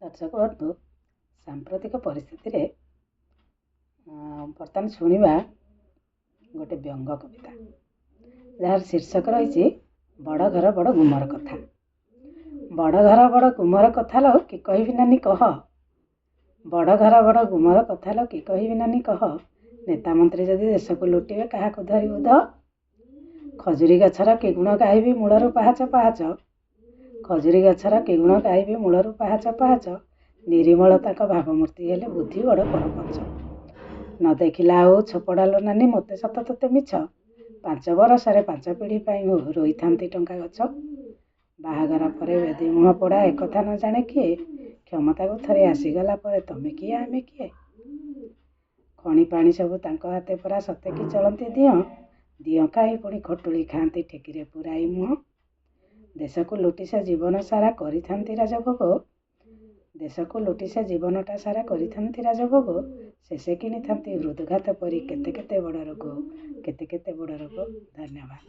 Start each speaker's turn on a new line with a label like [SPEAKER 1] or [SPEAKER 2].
[SPEAKER 1] दर्शक बंधु सांप्रतिक परिस्थिति बर्तमान शुणा गोटे व्यंग कविता जार शीर्षक रही बड़ घर बड़ गुमर कथा। बड़ घर बड़ गुमर कथा लो कि कहबी नानी कह, बड़ घर बड़ गुमर कथा लो कि कहबी नानी कह। नेता मंत्री जदि देश को लुटिबे क्या धरी बुध, खजुरी गछर कि गुण गाइबी मूलरू पाहाच पाहाच, खजुरी गछर कि गुण गाइबी मूलरू पाहाच पाहाच। निर्मल ताक भावमूर्ति हेले बुद्धि बड़ परपंच, न देखिला आउ छपड़ालो नानी मते सत तते मिछ। 5 बरसरे 5 पीढ़ी रोई थांती टंका गछ, बाहागर परे बेदी मुह पड़ा एक कथा न जाने किए। क्षमता को थरे आसीगला परे तमे किए आमे किए। खणी पानी सबू तांको हाथे परा सते कि चलती दिय खाई पुणी खटुली खाती ठेकीरे पुराई मुह। देश को लुटी से जीवन सारा करी थांती राजभोग, देश को लुटी से जीवनटा सारा करी थांती राजभोग। शेषे किणी थांती हृदघात परी केते केते बड़ रोग, केते केते बड़ रोग। धन्यवाद।